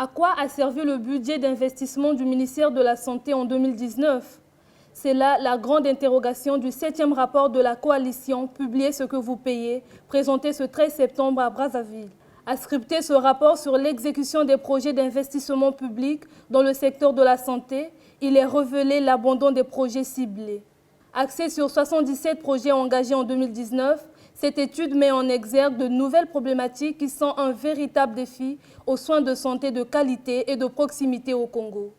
À quoi a servi le budget d'investissement du ministère de la Santé en 2019? C'est là la grande interrogation du 7e rapport de la coalition Publiez ce que vous payez, présenté ce 13 septembre à Brazzaville. A scripté ce rapport sur l'exécution des projets d'investissement public dans le secteur de la santé, il est révélé l'abandon des projets ciblés. Axée sur 77 projets engagés en 2019, cette étude met en exergue de nouvelles problématiques qui sont un véritable défi aux soins de santé de qualité et de proximité au Congo.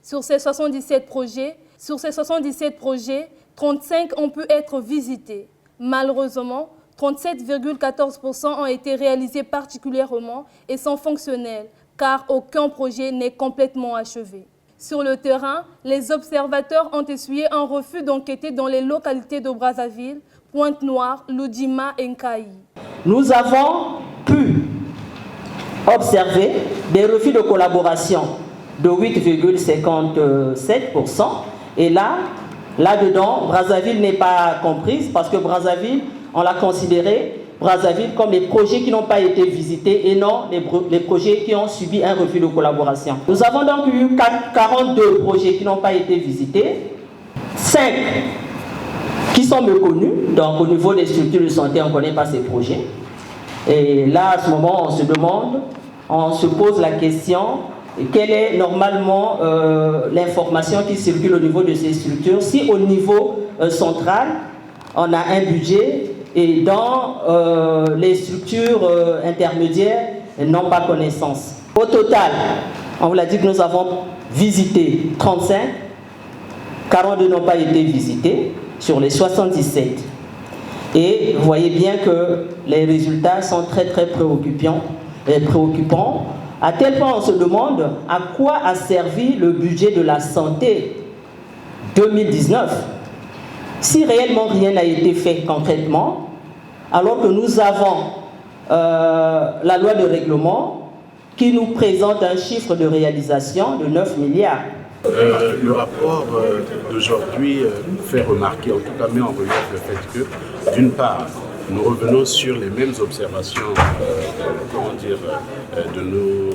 Sur ces 77 projets, 35 ont pu être visités. Malheureusement, 37,14% ont été réalisés particulièrement et sont fonctionnels, car aucun projet n'est complètement achevé. Sur le terrain, les observateurs ont essuyé un refus d'enquêter dans les localités de Brazzaville, Pointe-Noire, Loudima et Nkayi. Nous avons pu observer des refus de collaboration de 8,57%. Et là-dedans, Brazzaville n'est pas comprise parce que Brazzaville, on l'a considéré, Brazzaville, comme les projets qui n'ont pas été visités et non les projets qui ont subi un refus de collaboration. Nous avons donc eu 42 projets qui n'ont pas été visités, 5 qui sont méconnus, donc au niveau des structures de santé, on ne connaît pas ces projets. Et là, à ce moment, on se pose la question, quelle est normalement l'information qui circule au niveau de ces structures? Si au niveau central, on a un budget et dans les structures intermédiaires, elles n'ont pas connaissance. Au total, on vous l'a dit que nous avons visité 35, 42 n'ont pas été visités sur les 77. Et vous voyez bien que les résultats sont très préoccupants, à tel point on se demande à quoi a servi le budget de la santé 2019 si réellement rien n'a été fait concrètement, alors que nous avons la loi de règlement qui nous présente un chiffre de réalisation de 9 milliards. Le rapport d'aujourd'hui fait remarquer, en tout cas met en relief le fait que, d'une part, nous revenons sur les mêmes observations de nos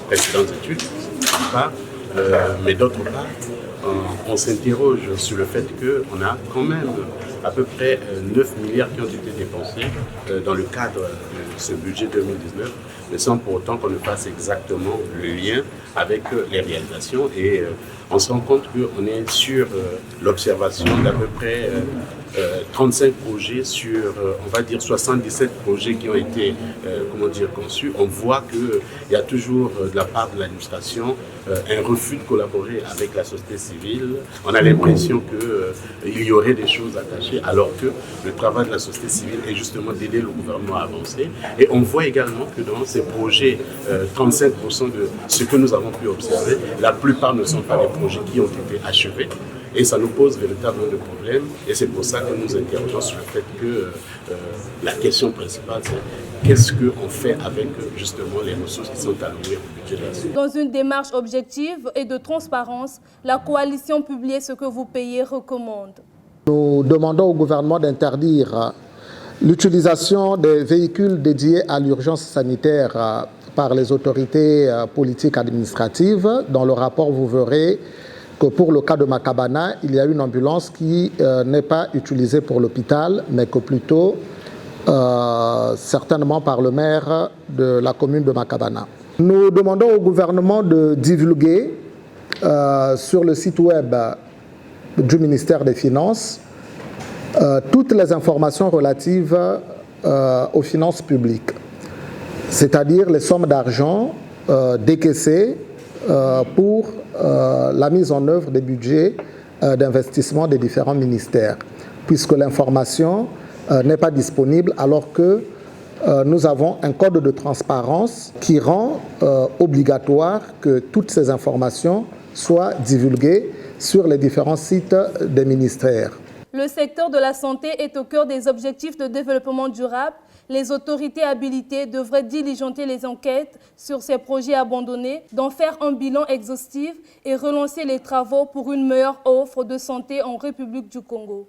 précédentes études, d'une part, mais d'autre part, on s'interroge sur le fait qu'on a quand même à peu près 9 milliards qui ont été dépensés dans le cadre de ce budget 2019, mais sans pour autant qu'on ne fasse exactement le lien avec les réalisations. Et on se rend compte qu'on est sur l'observation d'à peu près 35 projets sur, on va dire, 77 projets qui ont été conçus. On voit qu'il y a toujours de la part de l'administration un refus de collaborer avec la société civile. On a l'impression qu'il y aurait des choses à cacher, alors que le travail de la société civile est justement d'aider le gouvernement à avancer. Et on voit également que dans ces projets, 35% de ce que nous avons pu observer, la plupart ne sont pas des projets qui ont été achevés. Et ça nous pose véritablement de problèmes. Et c'est pour ça que nous interrogeons sur le fait que la question principale, c'est qu'est-ce qu'on fait avec justement les ressources qui sont allouées au budget de la santé. Dans une démarche objective et de transparence, la coalition Publiez ce que vous payez recommande. Nous demandons au gouvernement d'interdire l'utilisation des véhicules dédiés à l'urgence sanitaire par les autorités politiques administratives. Dans le rapport, vous verrez que pour le cas de Makabana, il y a une ambulance qui n'est pas utilisée pour l'hôpital, mais que plutôt certainement par le maire de la commune de Makabana. Nous demandons au gouvernement de divulguer sur le site web du ministère des Finances toutes les informations relatives aux finances publiques, c'est-à-dire les sommes d'argent décaissées pour la mise en œuvre des budgets d'investissement des différents ministères, puisque l'information n'est pas disponible alors que nous avons un code de transparence qui rend obligatoire que toutes ces informations soient divulguées sur les différents sites des ministères. Le secteur de la santé est au cœur des objectifs de développement durable. Les autorités habilitées devraient diligenter les enquêtes sur ces projets abandonnés, d'en faire un bilan exhaustif et relancer les travaux pour une meilleure offre de santé en République du Congo.